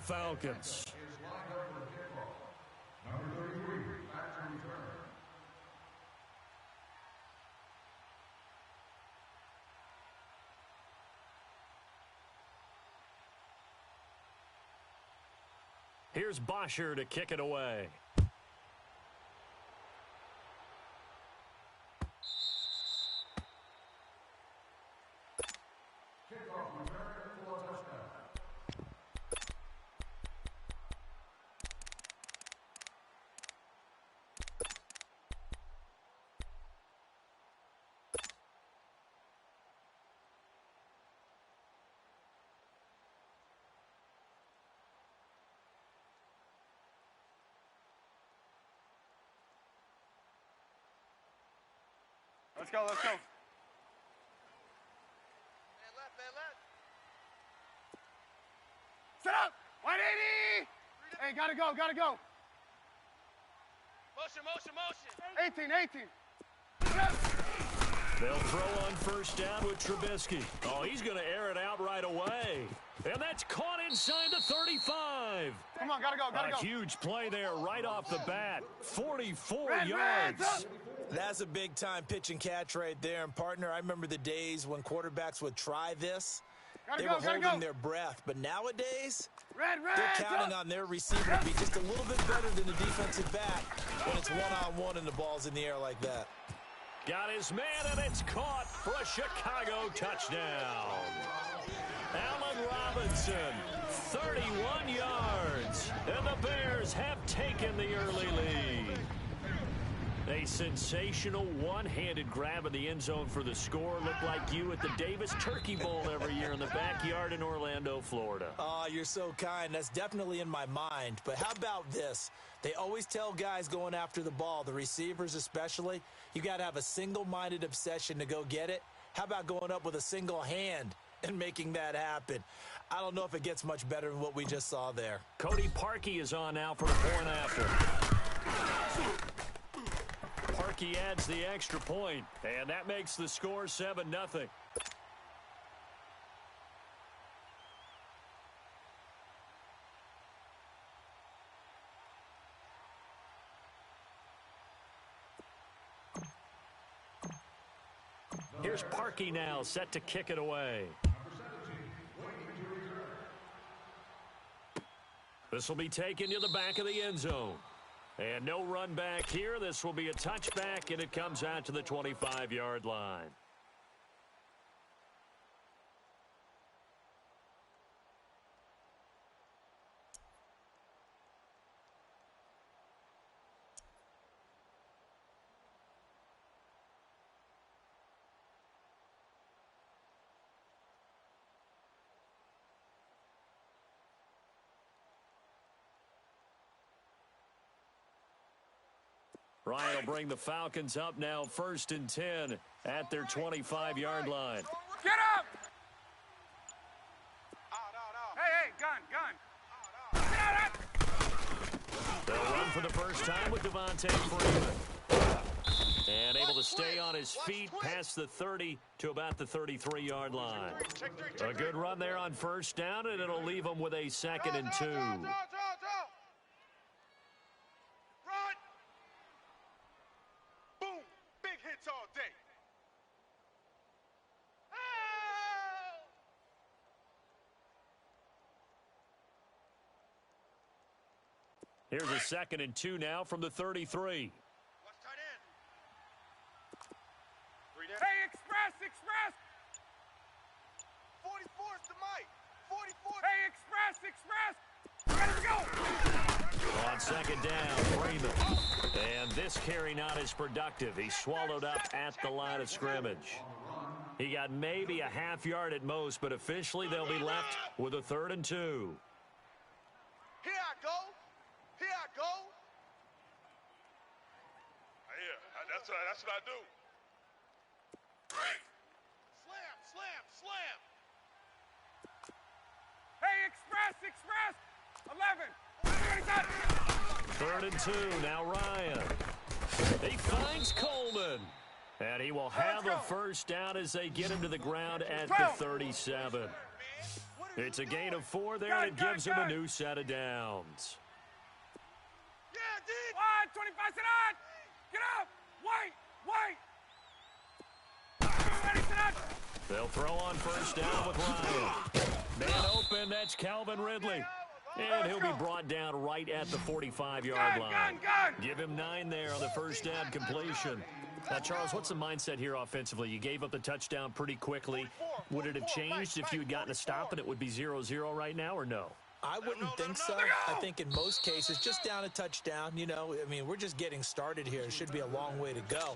Falcons. Here's Bosher to kick it away. Let's go, let's go. Man left, man left. Set up! 180! Hey, gotta go, gotta go. Motion, motion, motion. 18. They'll throw on first down with Trubisky. Oh, he's going to air it out right away. And that's caught inside the 35. Come on, gotta go, gotta go. A huge play there right off the bat. 44 yards. That's a big-time pitch and catch right there. And, partner, I remember the days when quarterbacks would try this. They were holding their breath. But nowadays, they're counting on their receiver to be just a little bit better than the defensive back when it's one-on-one and the ball's in the air like that. Got his man, and it's caught for a Chicago touchdown. Allen Robinson, 31 yards. And the Bears have taken the early lead. A sensational one-handed grab in the end zone for the score. Looked like you at the Davis Turkey Bowl every year in the backyard in Orlando, Florida. Oh, you're so kind. That's definitely in my mind. But how about this? They always tell guys going after the ball, the receivers especially, you got to have a single-minded obsession to go get it. How about going up with a single hand and making that happen? I don't know if it gets much better than what we just saw there. Cody Parkey is on now for the point after. Parkey adds the extra point, and that makes the score 7-0. Here's Parkey now, set to kick it away. This will be taken to the back of the end zone. And no run back here. This will be a touchback, and it comes out to the 25-yard line. Ryan will bring the Falcons up now 1st and 10 at their 25-yard line. Get up! Hey, gun. Get out! They'll run for the first time with Devontae Freeman. And able to stay on his feet past the 30 to about the 33-yard line. A good run there on first down, and it'll leave them with a 2nd and 2. All day. Here's a 2nd and 2 now from the 33. Watch tight end. Hey, express! 44's the mic. 44. Hey, express! Ready to go! On 2nd down, Freeman. And this carry not as productive. He swallowed up at the line of scrimmage. He got maybe a half yard at most, but officially they'll be left with a 3rd and 2. Here I go. Yeah, that's what I do. Slam. Hey, express! 11. 3rd and 2, now Ryan. He finds Coleman. And he will have a first down as they get him to the ground at the 37. What It's a gain of 4 there, and it gives him a new set of downs. Yeah, D. 25, sit on. Get up. Wait. Ready, sit on. They'll throw on first down with Ryan. Man open, that's Calvin Ridley. And he'll be brought down right at the 45-yard line. Give him 9 there on the first down completion. Now, Charles, what's the mindset here offensively? You gave up the touchdown pretty quickly. Would it have changed if you had gotten a stop and it would be 0-0 right now, or no? I wouldn't think so. I think in most cases, just down a touchdown, you know, I mean, we're just getting started here. It should be a long way to go.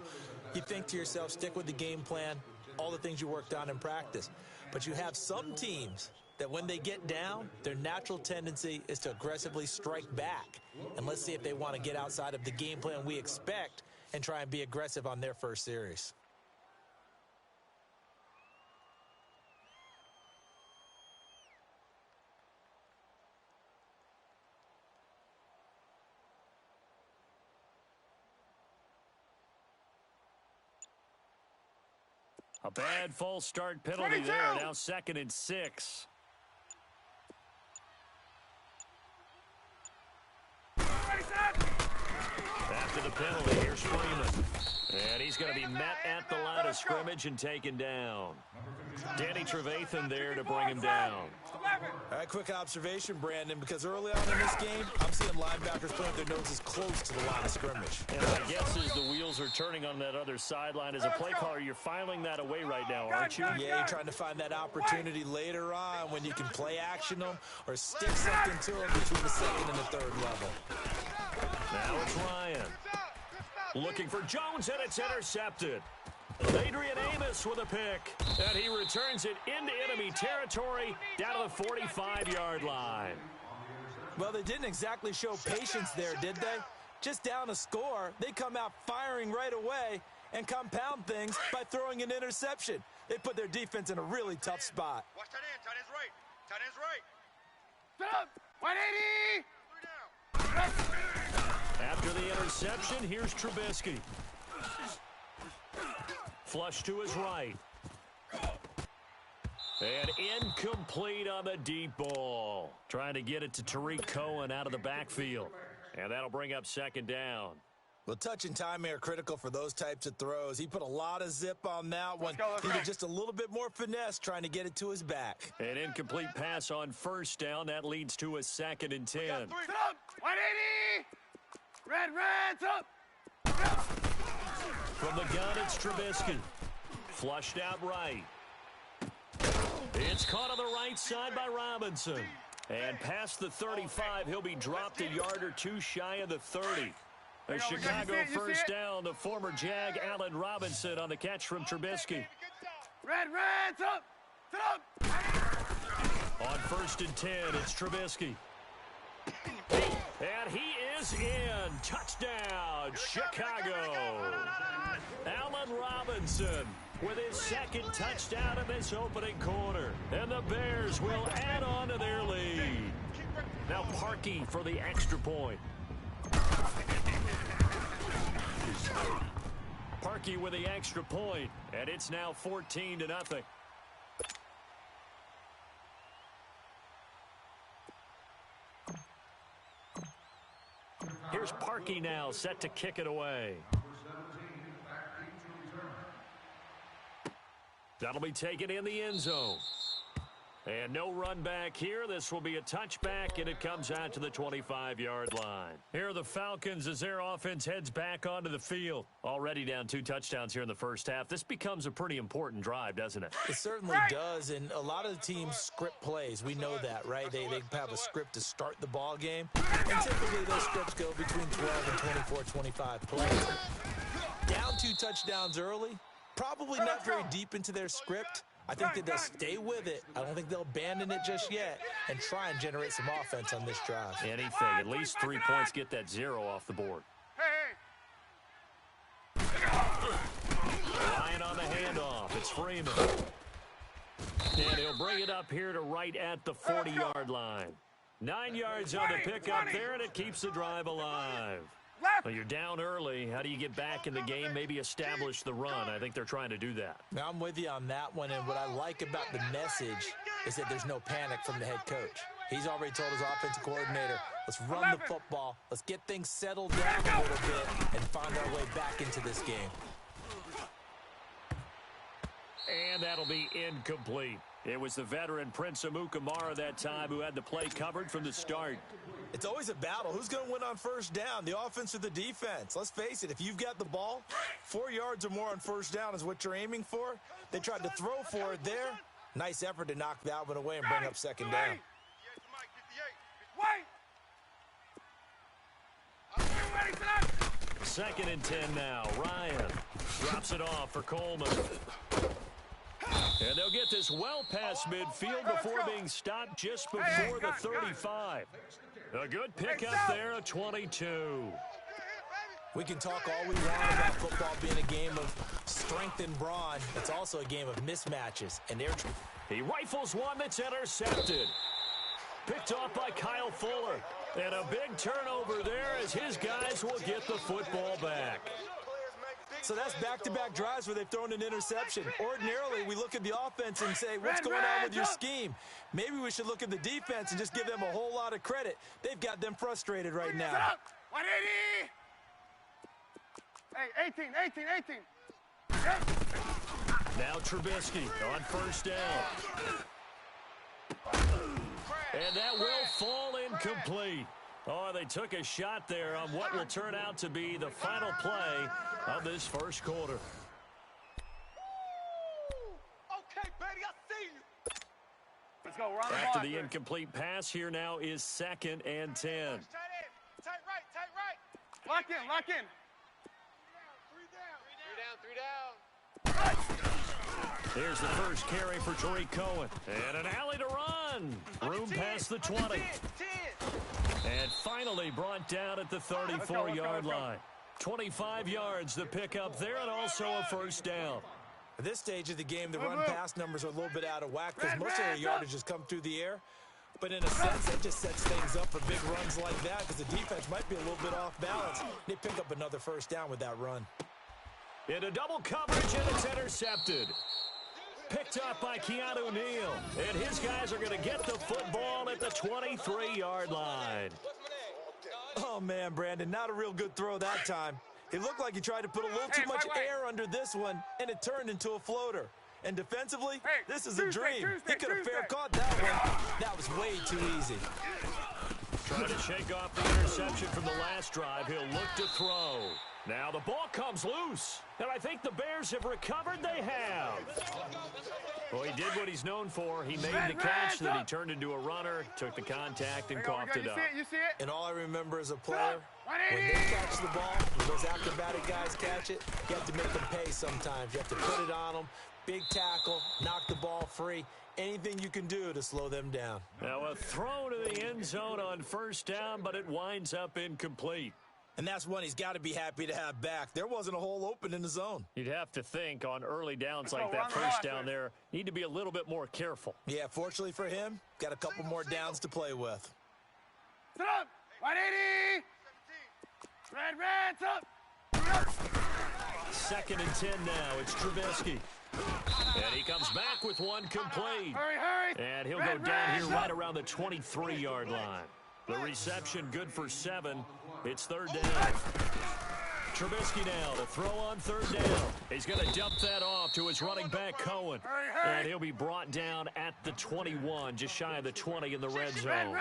You think to yourself, stick with the game plan, all the things you worked on in practice. But you have some teams that when they get down, their natural tendency is to aggressively strike back. And let's see if they want to get outside of the game plan we expect and try and be aggressive on their first series. A bad false start penalty there. Now 2nd and 6. After the penalty, here's Freeman. And he's going to be met at the line of scrimmage and taken down. Danny Trevathan there to bring him down. All right, quick observation, Brandon, because early on in this game, I'm seeing linebackers putting their noses close to the line of scrimmage. And my guess is the wheels are turning on that other sideline. As a play caller, you're filing that away right now, aren't you? Yeah, you're trying to find that opportunity later on when you can play action them or stick something to them between the 2nd and the 3rd level. Now it's Ryan. Looking for Jones, and it's intercepted. Adrian Amos with a pick, and he returns it into enemy territory down to the 45-yard line. Well, they didn't exactly show patience there, did they? Just down a score, they come out firing right away and compound things by throwing an interception. They put their defense in a really tough spot. Watch tight end. Tight end's right. Tight end's right. Sit up. 180. 3 down. After the interception, here's Trubisky. Flush to his right. And incomplete on the deep ball. Trying to get it to Tariq Cohen out of the backfield. And that'll bring up 2nd down. Well, touch and timing are critical for those types of throws. He put a lot of zip on that one. He did just a little bit more finesse trying to get it to his back. An incomplete pass on first down. That leads to a 2nd and 10. Sit up. 180. Red, sit up. From the gun, it's Trubisky. Flushed out right. It's caught on the right side by Robinson. And past the 35, he'll be dropped a yard or two shy of the 30. A Chicago first down, the former Jag, Allen Robinson, on the catch from Trubisky. Red, sit up. On 1st and 10, it's Trubisky. And he is in. Touchdown, Chicago. Allen Robinson with his 2nd touchdown in this opening quarter. And the Bears will add on to their lead. Now Parkey for the extra point. Parkey with the extra point, and it's now 14-0. Here's Parkey now, set to kick it away. That'll be taken in the end zone. And no run back here. This will be a touchback, and it comes out to the 25-yard line. Here are the Falcons as their offense heads back onto the field. Already down 2 touchdowns here in the first half. This becomes a pretty important drive, doesn't it? It certainly does, and a lot of the teams script plays. We know that, right? They have a script to start the ball game, and typically those scripts go between 12 and 24, 25 plays. Down 2 touchdowns early, probably not very deep into their script. I think that they'll stay with it. I don't think they'll abandon it just yet and try and generate some offense on this drive. Anything. At least 3 points, get that 0 off the board. Ryan on the handoff. It's Freeman. And he'll bring it up here to right at the 40-yard line. 9 yards on the pickup there, and it keeps the drive alive. Left. Well, you're down early. How do you get back in the game? Maybe establish the run. I think they're trying to do that. Now, I'm with you on that one, and what I like about the message is that there's no panic from the head coach. He's already told his offensive coordinator, let's run the football, let's get things settled down a little bit, and find our way back into this game. And that'll be incomplete. It was the veteran Prince Amukamara that time who had the play covered from the start. It's always a battle. Who's going to win on first down, the offense or the defense? Let's face it, if you've got the ball, 4 yards or more on first down is what you're aiming for. They tried to throw for it there. Nice effort to knock that one away and bring up second down. Second and 10 now. Ryan drops it off for Coleman. And they'll get this well past midfield before being stopped just before the 35. A good pickup there, a 22. We can talk all we want about football being a game of strength and brawn. It's also a game of mismatches. And he rifles one that's intercepted. Picked off by Kyle Fuller. And a big turnover there as his guys will get the football back. So that's back-to-back drives where they've thrown an interception. Ordinarily, we look at the offense and say, what's going on with your scheme? Maybe we should look at the defense and just give them a whole lot of credit. They've got them frustrated right now. 180. Hey, 18. Yep. Now Trubisky on first down. And that will fall incomplete. Oh, they took a shot there on what will turn out to be the final play of this first quarter. Okay, baby, I see you. Let's go. We're on the After block, the incomplete pass, here now is 2nd and 10. Tight end. Tight right. Lock in. Three down. Here's the first carry for Tariq Cohen. And an alley to run. Room past the 20. 10. And finally brought down at the 34-yard line. 25 yards the pickup there, and also a first down. At this stage of the game, the run-pass numbers are a little bit out of whack because most of their yardage has come through the air. But in a sense, that just sets things up for big runs like that because the defense might be a little bit off balance. They pick up another first down with that run. Into double coverage, and it's intercepted. Picked up by Keanu Neal. And his guys are going to get the football at the 23-yard line. Oh, man, Brandon, not a real good throw that time. It looked like he tried to put a little too much air under this one, and it turned into a floater. And defensively, this is a dream. He could have fair caught that one. That was way too easy. Trying to shake off the interception from the last drive. He'll look to throw. Now the ball comes loose. And I think the Bears have recovered. They have. Well, he did what he's known for. He made the catch, then he turned into a runner, took the contact, and coughed it up. You see it? And all I remember as a player, when they catch the ball, when those acrobatic guys catch it, you have to make them pay sometimes. You have to put it on them. Big tackle, knock the ball free. Anything you can do to slow them down. Now a throw to the end zone on first down, but it winds up incomplete. And that's one he's got to be happy to have back. There wasn't a hole open in the zone. You'd have to think on early downs like that first down there, need to be a little bit more careful. Yeah, fortunately for him, got a couple more downs to play with. Sit up. 180. Red, up. 2nd and 10 now. It's Trubisky. And he comes back with one complete. Hurry. And he'll go down here right around the 23-yard line. The reception good for 7. It's 3rd down. Trubisky now to throw on 3rd down. He's going to dump that off to his running back, Cohen. And he'll be brought down at the 21, just shy of the 20 in the red zone.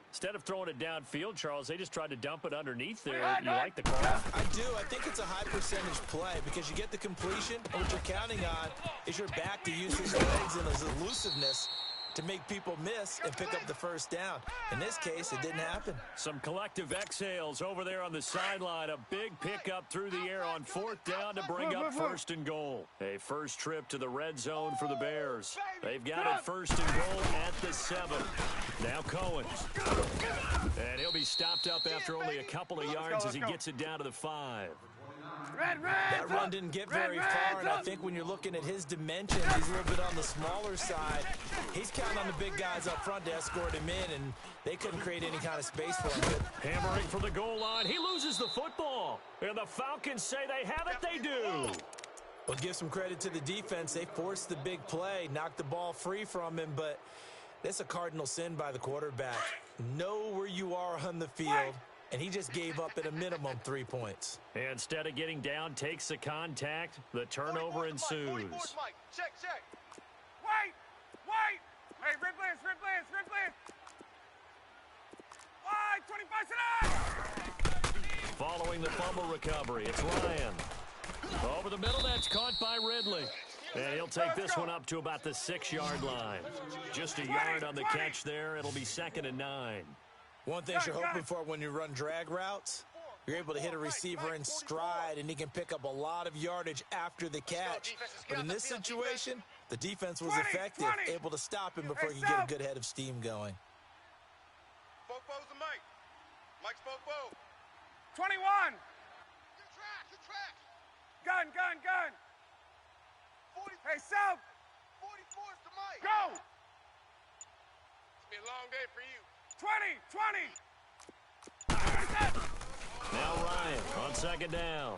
Instead of throwing it downfield, Charles, they just tried to dump it underneath there. You like the call? I do. I think it's a high percentage play because you get the completion, and what you're counting on is your back to use his legs and his elusiveness to make people miss and pick up the first down. In this case, it didn't happen. Some collective exhales over there on the sideline. A big pickup through the air on 4th down to bring up 1st and goal. A first trip to the red zone for the Bears. They've got it 1st and goal at the 7. Now Cohen. And he'll be stopped up after only a couple of yards as he gets it down to the 5. Red, That run didn't get very far, and I think when you're looking at his dimensions, he's a little bit on the smaller side. He's counting on the big guys up front to escort him in, and they couldn't create any kind of space for him. Hammering from the goal line. He loses the football. And the Falcons say they have it. They do. Well, give some credit to the defense. They forced the big play, knocked the ball free from him, but that's a cardinal sin by the quarterback. Know where you are on the field, and he just gave up at a minimum 3 points. Instead of getting down, takes the contact. The turnover ensues. Check, check. Wait! Hey, red blitz! Wide, 25 Following the fumble recovery, it's Ryan. Over the middle, that's caught by Ridley. And he'll take this one up to about the 6-yard line. Just a yard on the catch there. It'll be 2nd and 9. One thing you're hoping for when you run drag routes, you're able to hit a receiver in stride, and he can pick up a lot of yardage after the catch. But in this situation, the defense was effective, able to stop him before he could get a good head of steam going. Fofo's the Mike. Mike's Fofo. 21! Good track. Gun! 40, Hey, South! 44's the Mike. Go! It's been a long day for you. 20! Now Ryan on 2nd down.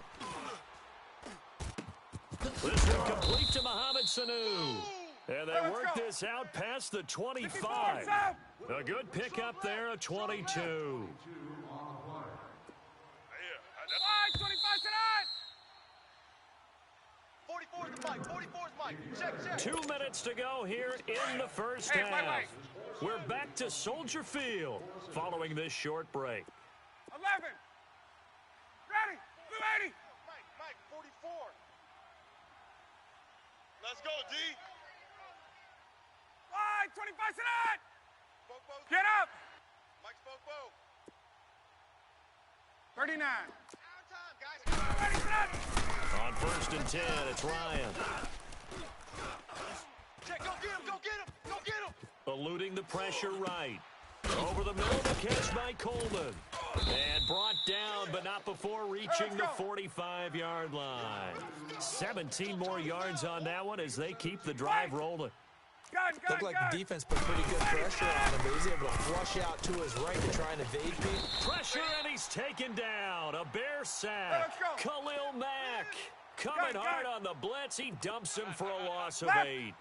This one complete to Mohamed Sanu. And they work this out past the 25. A good pickup there, a 22. Wide, 25 tonight! 44's the Mike. 44's Mike. Check. 2 minutes to go here in the first half. wait. We're back to Soldier Field following this short break. 11! Ready! Blue 80! Mike, 44. Let's go, D. Wide, 25 tonight! Fofo's Get up! Mike's Fofo. 39. Time, guys. Ready tonight! On 1st and 10, it's Ryan. Check, go get him. Eluding the pressure right. Over the middle, the catch by Coleman. And brought down, but not before reaching the 45-yard line. 17 more yards on that one as they keep the drive rolling. Looked like the defense put pretty good pressure on him, but he's able to flush out to his right to try and evade Pete. Pressure, and he's taken down. A Bear sack. Khalil Mack coming hard on the blitz. He dumps him for a loss of 8.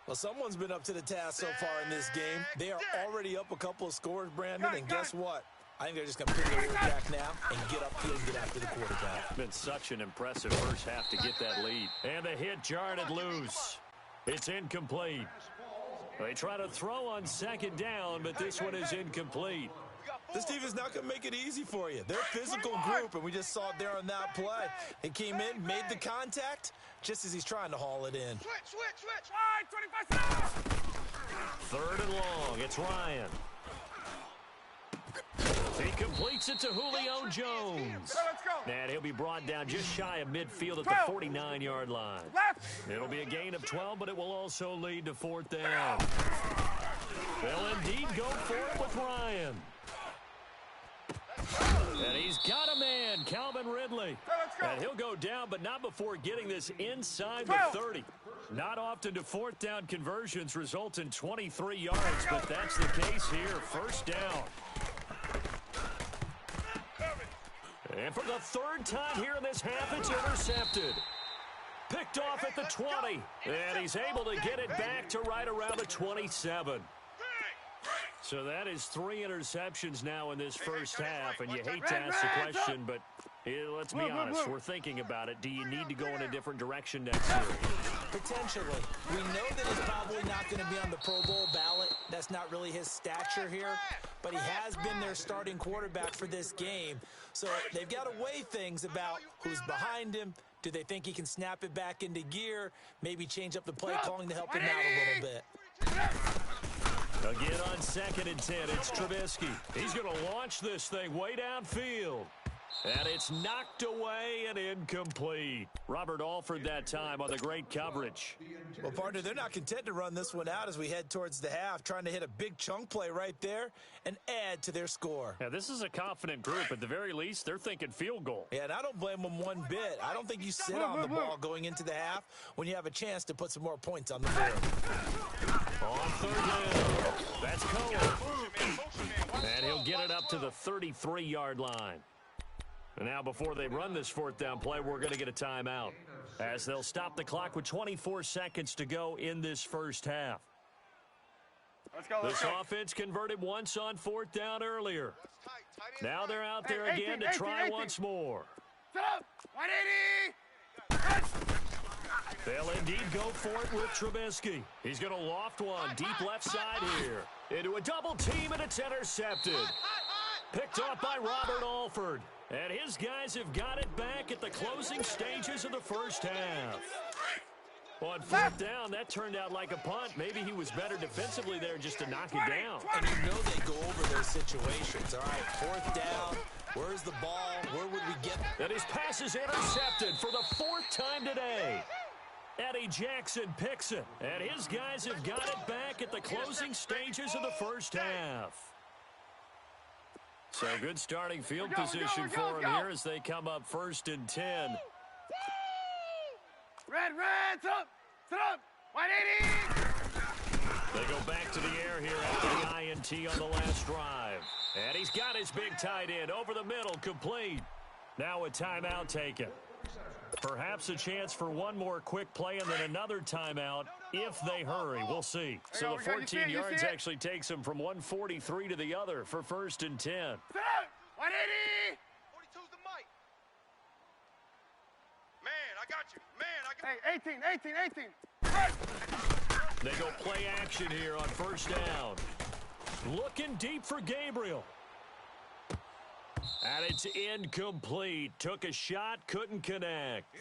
Well, someone's been up to the task so far in this game. They are already up a couple of scores, Brandon, and guess what? I think they're just going to pick their work back now and get upfield and get after the quarterback. Been such an impressive first half to get that lead. And the hit jarred it loose. It's incomplete. They try to throw on 2nd down, but this one is incomplete. This team is not going to make it easy for you. They're a physical group, and we just saw it there on that play. He came in, made the contact, just as he's trying to haul it in. Switch. Wide, 25 tonight! 3rd and long. It's Ryan. He completes it to Julio Jones. Let's go! And he'll be brought down just shy of midfield at the 49-yard line. Left! It'll be a gain of 12, but it will also lead to 4th down. They'll indeed go for it with Ryan. And he's got a man, Calvin Ridley. Let's go. And he'll go down, but not before getting this inside the 30. Not often do 4th down conversions result in 23 yards, but that's the case here. 1st down. And for the 3rd time here in this half, it's intercepted. Picked off at the 20. And he's able to get it back to right around the 27. So that is 3 interceptions now in this first half. And you hate to ask the question, but let's be honest. We're thinking about it. Do you need to go in a different direction next year? Potentially. We know that he's probably not going to be on the Pro Bowl ballot. That's not really his stature here. But he has been their starting quarterback for this game. So they've got to weigh things about who's behind him. Do they think he can snap it back into gear? Maybe change up the play calling to help him out a little bit. Again on 2nd and 10, it's Trubisky. He's going to launch this thing way downfield. And it's knocked away and incomplete. Robert Alford that time on the great coverage. Well, partner, they're not content to run this one out as we head towards the half, trying to hit a big chunk play right there and add to their score. Yeah, this is a confident group. At the very least, they're thinking field goal. Yeah, and I don't blame them one bit. I don't think you sit on the ball going into the half when you have a chance to put some more points on the board. On third down, that's Cohen. And he'll get it up to the 33-yard line. And now before they run this fourth down play, we're going to get a timeout as they'll stop the clock with 24 seconds to go in this first half. This offense converted once on fourth down earlier. Now they're out there again to try once more. Set up. 180. They'll indeed go for it with Trubisky. He's going to loft one deep left side here. Into a double team, and it's intercepted. Picked off by Robert Alford. And his guys have got it back at the closing stages of the first half. On fourth down, that turned out like a punt. Maybe he was better defensively there just to knock it down. And you know they go over those situations. All right, fourth down. Where's the ball? Where would we get? And his pass is intercepted for the fourth time today. Eddie Jackson picks it. And his guys have got it back at the closing stages of the first half. So good starting field position for him here as they come up 1st and 10. Red, sit up. Sit up. 180. They go back to the air here after the INT on the last drive. And he's got his big tight end over the middle, complete. Now a timeout taken. Perhaps a chance for one more quick play and then another timeout if they hurry. We'll see. So the 14 yards actually takes them from 143 to the other for 1st and 10. Sit up. 180. 42's the mic. Man, I got you. Man, I got you. Hey, 18. They go play action here on 1st down. Looking deep for Gabriel. And it's incomplete. Took a shot, couldn't connect.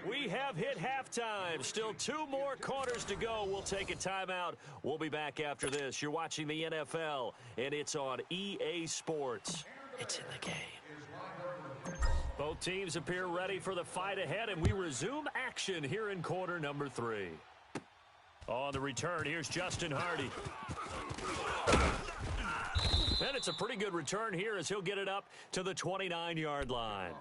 We have hit halftime. Still 2 more quarters to go. We'll take a timeout. We'll be back after this. You're watching the NFL, and it's on EA Sports. It's in the game. Both teams appear ready for the fight ahead, and we resume action here in quarter number 3. On the return, here's Justin Hardy. And it's a pretty good return here as he'll get it up to the 29-yard line.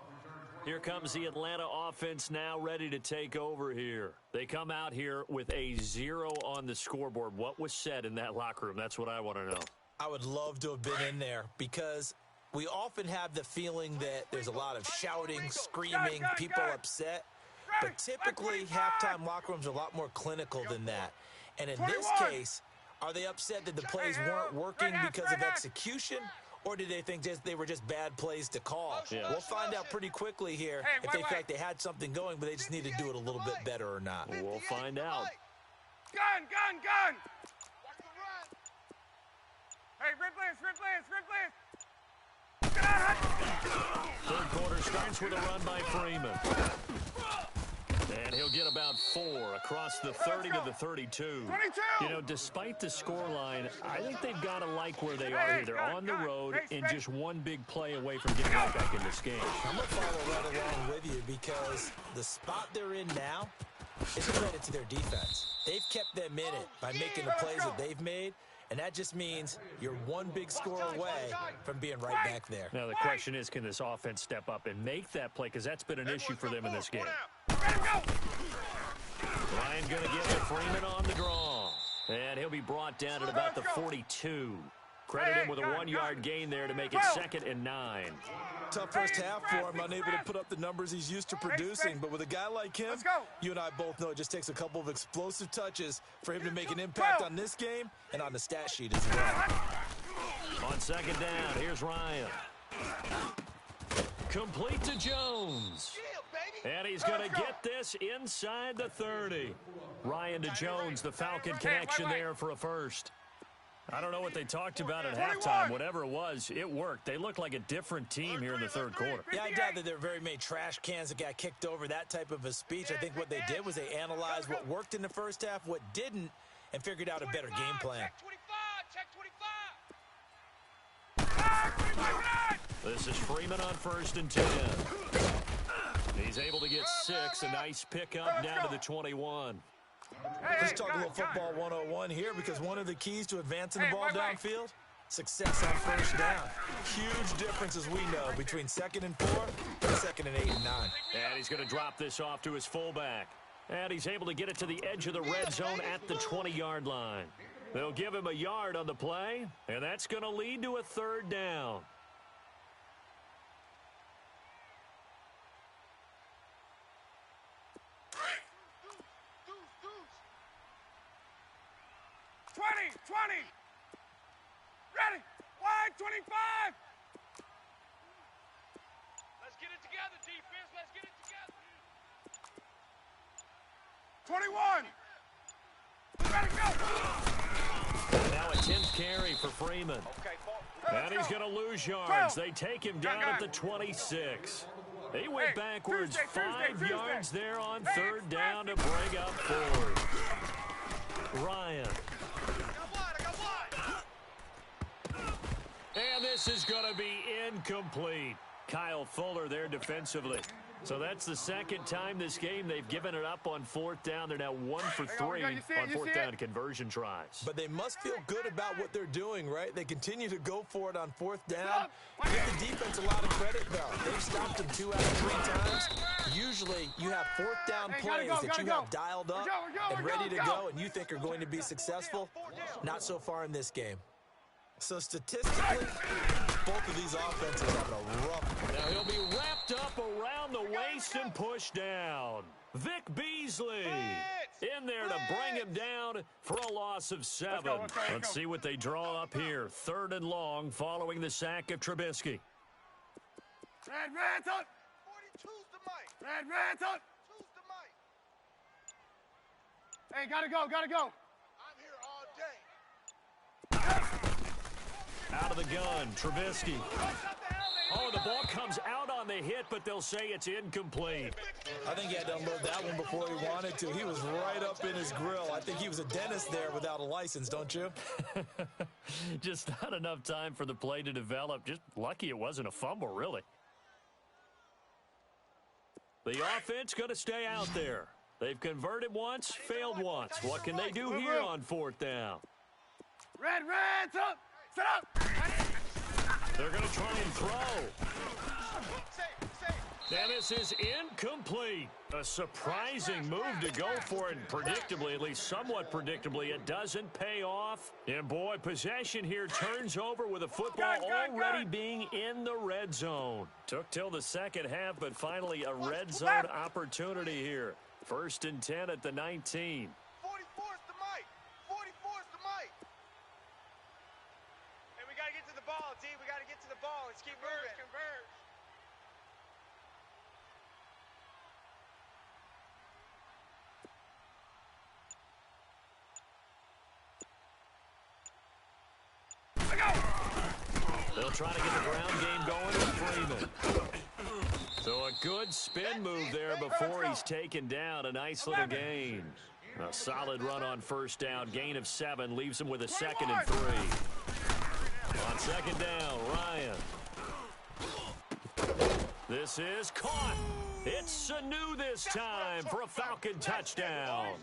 Here comes the Atlanta offense now ready to take over here. They come out here with a 0 on the scoreboard. What was said in that locker room? That's what I want to know. I would love to have been in there because we often have the feeling that there's a lot of shouting, screaming, people upset. But typically, halftime locker rooms are a lot more clinical than that. And in this case, are they upset that the plays weren't working because of execution, or did they think they were just bad plays to call? Yeah. We'll find out pretty quickly here if they feel like they had something going, but they just need to do it a little bit better or not. We'll find out. Gun. Hey, Red Blitz. Third quarter starts with a run by Freeman. And he'll get about 4 across the 30 to the 32. 22. You know, despite the scoreline, I think they've got to like where they are here. They're on the road and just one big play away from getting right back in this game. I'm going to follow right along with you because the spot they're in now is a credit to their defense. They've kept them in it by making the plays that they've made, and that just means you're one big score away from being right back there. Now, the question is, can this offense step up and make that play? Because that's been an issue for them in this game. Ryan going to get to Freeman on the draw. And he'll be brought down at about the 42. Credit him with a 1-yard gain there to make it 2nd and 9. Tough first half for him, unable to put up the numbers he's used to producing. But with a guy like him, you and I both know it just takes a couple of explosive touches for him to make an impact on this game and on the stat sheet as well. On 2nd down, here's Ryan. Complete to Jones. And he's going to get this inside the 30. Ryan to Jones, the Falcon connection there for a first. I don't know what they talked about at halftime. Whatever it was, it worked. They look like a different team here in the third quarter. Yeah, I doubt that there are very many trash cans that got kicked over, that type of a speech. I think what they did was they analyzed what worked in the first half, what didn't, and figured out a better game plan. The This is Freeman on 1st and 10. He's able to get 6. A nice pickup down to the 21. Let's talk a little football 101 here, because one of the keys to advancing the ball downfield, success on 1st down. Huge differences, we know, between 2nd and 4 and 2nd and 8 and 9. And he's going to drop this off to his fullback. And he's able to get it to the edge of the red zone at the 20-yard line. They'll give him a yard on the play, and that's going to lead to a 3rd down. Ready. Wide 25. Let's get it together, defense. Let's get it together. 21. Ready, go. Now a 10th carry for Freeman. And he's going to lose yards. They take him down at the 26. He went backwards 5 yards there on 3rd down to bring up 4th. Ryan. And this is going to be incomplete. Kyle Fuller there defensively. So that's the 2nd time this game they've given it up on 4th down. They're now 1 for 3 on 4th down conversion tries. But they must feel good about what they're doing, right? They continue to go for it on 4th down. Give the defense a lot of credit, though. They've stopped them 2 out of 3 times. Usually you have 4th down plays that you have dialed up and ready to go and you think are going to be successful. Not so far in this game. So statistically, both of these offenses have a rough. Now he'll be wrapped up around the waist and pushed down. Vic Beasley in there to bring him down for a loss of 7. Let's see what they draw up here. 3rd and long following the sack of Trubisky. Red, 42's the mic. Red, Choose the mic. Hey, gotta go. I'm here all day. Out of the gun, Trubisky. Oh, the ball comes out on the hit, but they'll say it's incomplete. I think he had to unload that one before he wanted to. He was right up in his grill. I think he was a dentist there without a license, don't you? Just not enough time for the play to develop. Just lucky it wasn't a fumble, really. The offense going to stay out there. They've converted once, failed once. What can they do here on 4th down? Red, up. Set up. They're going to try and throw. And this is incomplete. A surprising move to go for it. Predictably, at least somewhat predictably, it doesn't pay off. And boy, possession here turns over with a football already being in the red zone. Took till the 2nd half, but finally a red zone opportunity here. 1st and 10 at the 19. 44's the mic. 44's the mic. Hey, we got to get to the ball, D. We got to get to the ball. Let's keep moving. Converge. They'll try to get the ground game going with Freeman. So a good spin move there before he's taken down. A nice little gain. A solid run on 1st down. Gain of 7 leaves him with a 2nd and 3. On 2nd down, Ryan. This is caught. It's Sanu this time for a Falcon touchdown.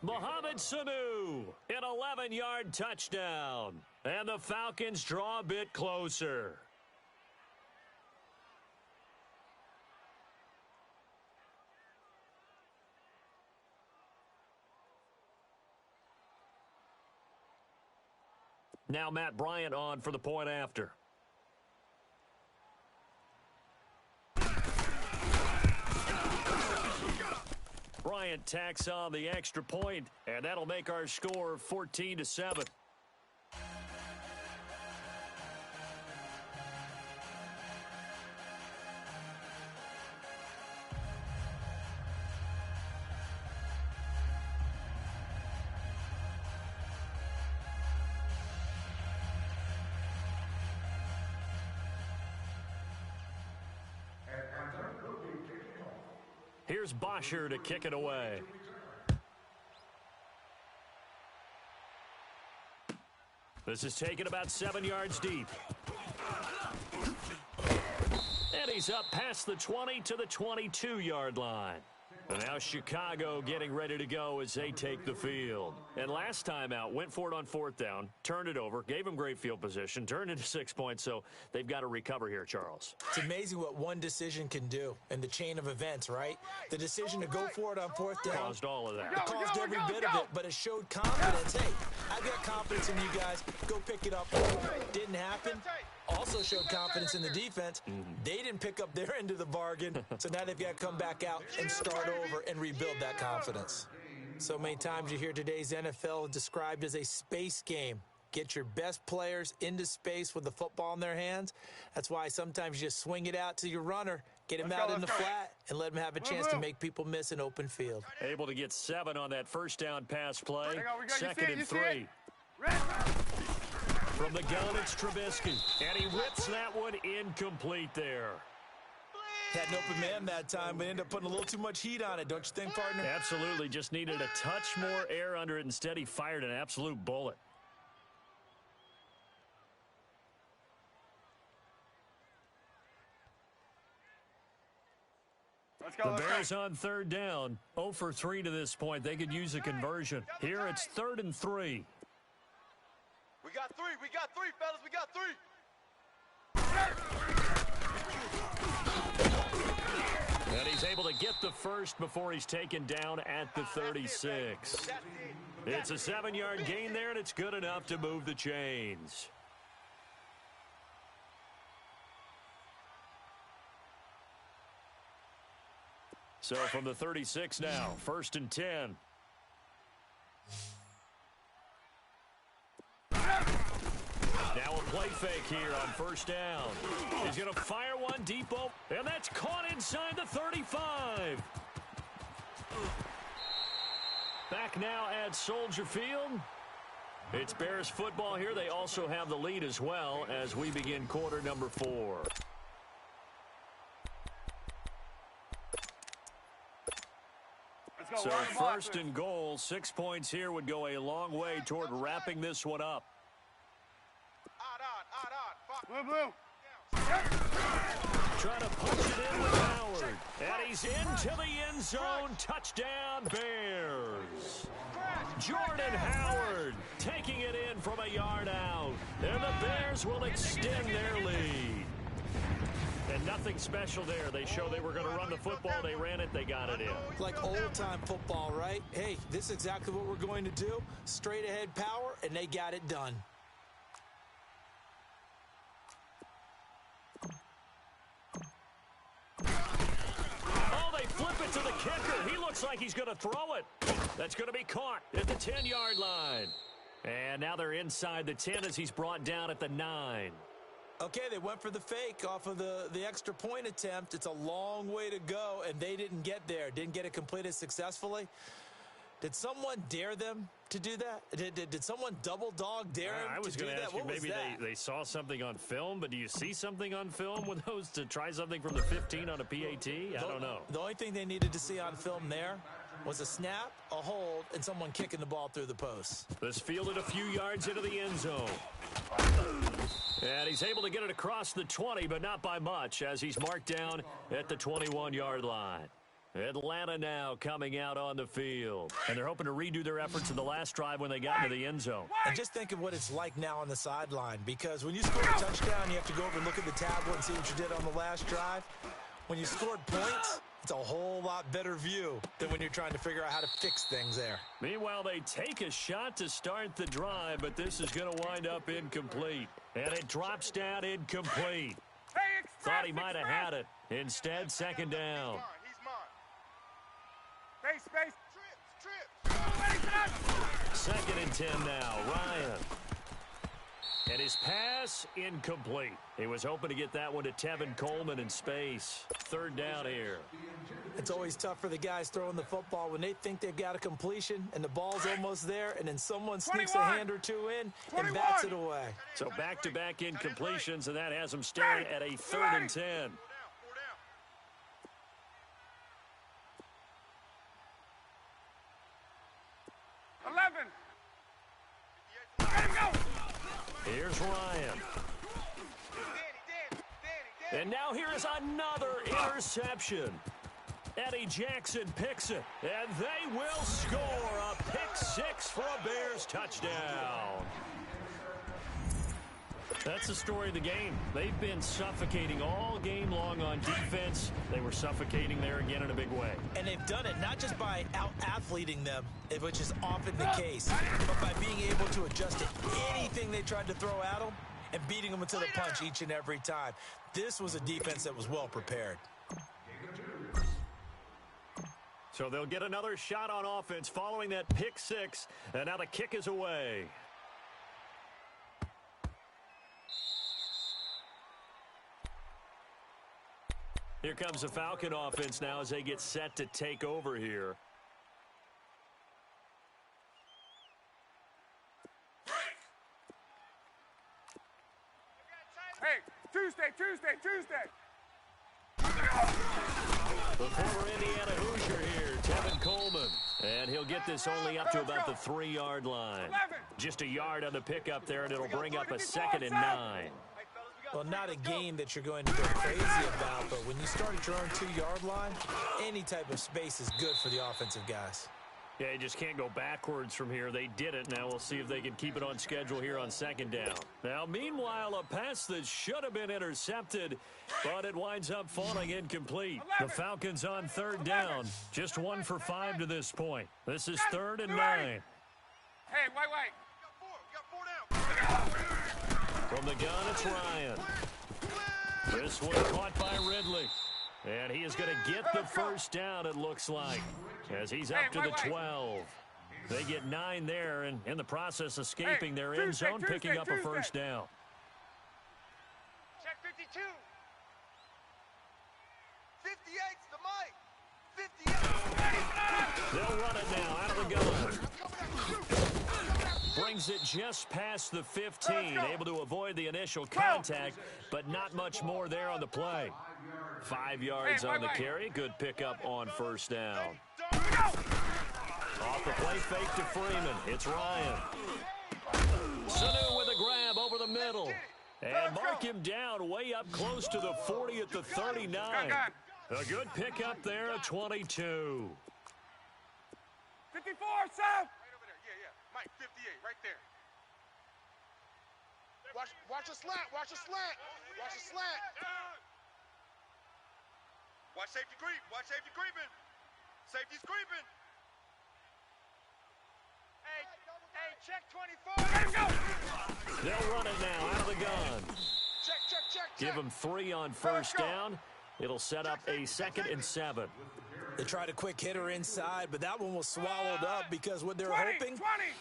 Mohamed Sanu, an 11-yard touchdown. And the Falcons draw a bit closer. Now Matt Bryant on for the point after. Bryant tacks on the extra point, and that'll make our score 14-7. Here's Bosher to kick it away. This is taken about 7 yards deep. And he's up past the 20 to the 22-yard line. And now Chicago getting ready to go as they take the field. And last time out, went for it on fourth down, turned it over, gave them great field position, turned into 6 points, so they've got to recover here, Charles. It's amazing what one decision can do in the chain of events, right? The decision to go for it on fourth down Caused all of that. It caused every bit of it, but it showed confidence. Hey, I've got confidence in you guys. Go pick it up. Didn't happen. Also showed confidence in the defense. They didn't pick up their end of the bargain, so now they've got to come back out and start over and rebuild that confidence. So many times you hear today's NFL described as a space game. Get your best players into space with the football in their hands. That's why sometimes you just swing it out to your runner, get him out in the flat, and let him have a chance to make people miss an open field. Able to get 7 on that first down pass play. Second and 3. From the gun, it's Trubisky, and he whips that one incomplete there. Had an open man that time, but ended up putting a little too much heat on it, don't you think, partner? Absolutely. Just needed a touch more air under it. Instead, he fired an absolute bullet. The Bears on third down. 0 for 3 to this point. They could use a conversion. Here it's 3rd and 3. We got 3, fellas, we got 3. And he's able to get the first before he's taken down at the 36. It's a 7-yard gain there, and it's good enough to move the chains. So from the 36 now, 1st and 10. Now a play fake here on first down. He's going to fire one deep open, and that's caught inside the 35. Back now at Soldier Field. It's Bears football here. They also have the lead as well as we begin quarter number 4. So 1st and goal, 6 points here would go a long way toward wrapping this one up. Blue. Trying to punch it in with Howard. And he's into the end zone. Touchdown, Bears. Jordan Howard taking it in from a yard out. And the Bears will extend their lead. And nothing special there. They showed they were going to run the football. They ran it. They got it in. Like old-time football, right? Hey, this is exactly what we're going to do. Straight-ahead power, and they got it done. Oh, they flip it to the kicker. He looks like he's going to throw it. That's going to be caught at the 10-yard line. And now they're inside the 10 as he's brought down at the 9. Okay, they went for the fake off of the extra point attempt. It's a long way to go, and they didn't get there. Didn't get it completed successfully. Did someone dare them to do that? Did someone double dog dare them I was to do going to that? ask you, maybe they saw something on film, but do you see something on film with those to try something from the 15 on a PAT? I don't know. The only thing they needed to see on film there was a snap, a hold, and someone kicking the ball through the post. This fielded a few yards into the end zone. And he's able to get it across the 20, but not by much, as he's marked down at the 21-yard line. Atlanta now coming out on the field. And they're hoping to redo their efforts in the last drive when they got into the end zone. And just think of what it's like now on the sideline, because when you score a touchdown, you have to go over and look at the tablet and see what you did on the last drive. When you scored points, it's a whole lot better view than when you're trying to figure out how to fix things there. Meanwhile, they take a shot to start the drive, but this is going to wind up incomplete. And it drops down incomplete. Thought he might have had it. Instead, 2nd down. Space. Trips. 2nd and 10 now. Ryan. And his pass, incomplete. He was hoping to get that one to Tevin Coleman in space. 3rd down here. It's always tough for the guys throwing the football when they think they've got a completion and the ball's almost there, and then someone sneaks 21. a hand or two in and bats it away. So back-to-back incompletions, and that has them staring at a 3rd and 10. 11. Let him go. Here's Ryan. And now here is another interception. Eddie Jackson picks it, and they will score a pick six for a Bears touchdown. That's the story of the game. They've been suffocating all game long on defense. They were suffocating there again in a big way. And they've done it not just by out-athleting them, which is often the case, but by being able to adjust to anything they tried to throw at them and beating them into the punch each and every time. This was a defense that was well prepared. So they'll get another shot on offense following that pick six, and now the kick is away. Here comes the Falcon offense now as they get set to take over here. Hey, Tuesday. The former Indiana Hoosier here, Tevin Coleman. And he'll get this only up to about the 3-yard line. Just a yard on the pickup there, and it'll bring up a 2nd and 9. Well, not a game that you're going to go crazy about, but when you start at your own 2-yard line, any type of space is good for the offensive guys. Yeah, you just can't go backwards from here. They did it. Now we'll see if they can keep it on schedule here on 2nd down. Now, meanwhile, a pass that should have been intercepted, but it winds up falling incomplete. The Falcons on 3rd down. Just 1 for 5 to this point. This is 3rd and 9. Hey, White. We got 4 down. From the gun, it's Ryan. This one caught by Ridley. And he is going to get the 1st down, it looks like, as he's up to the 12. They get 9 there, and in the process, escaping their end zone, picking up a 1st down. Check 52. 58's the mic. 58. They'll run it now out of the gun. Brings it just past the 15, able to avoid the initial contact, but not much more there on the play. 5 yards on the carry. Good pickup on 1st down. Off the play fake to Freeman. It's Ryan. Sanu with a grab over the middle. And mark him down way up close to the 40 at the 39. A good pickup there at 22. 54, Seth. Yeah. Mike, 58, right there. Watch a slant. Watch a slant. Watch safety creep. Watch safety creeping. Safety's creeping. Hey, check 24. Let him go. They'll run it now out of the gun. Check. Give them 3 on 1st down. It'll set up a 2nd and 7. They tried a quick hitter inside, but that one was swallowed up because what they're hoping,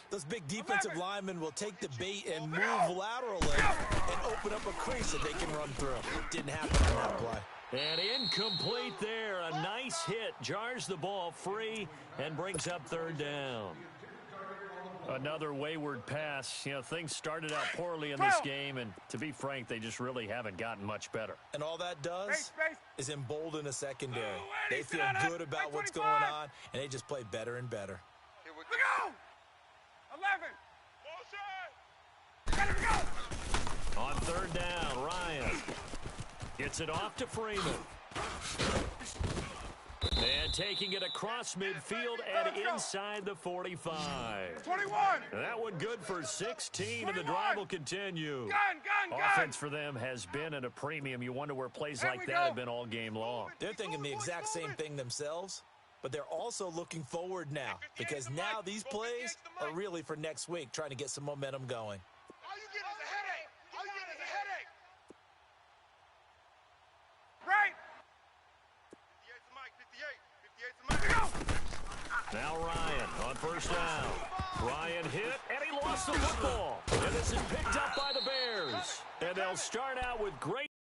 those big defensive linemen will take the bait and move laterally and open up a crease that they can run through. Didn't happen on that play. And incomplete there. A nice hit. Jars the ball free and brings up 3rd down. Another wayward pass. You know, things started out poorly in this game, and to be frank, they just really haven't gotten much better. And all that does is embolden a secondary. They feel good about what's going on, and they just play better and better. Here we Look out! 11. Let him go. On 3rd down, Ryan gets it off to Freeman. And taking it across midfield and inside the 45. 21. That one good for 16, and the drive will continue. Gun. Offense for them has been at a premium. You wonder where plays like that have been all game long. They're thinking the exact same thing themselves, but they're also looking forward now because now these plays are really for next week, trying to get some momentum going. All you get is a headache. Right. 58's the mic. 58's the mic. Now Ryan on 1st down. Ryan hit, and he lost the football. And this is picked up by the Bears. And they'll start out with great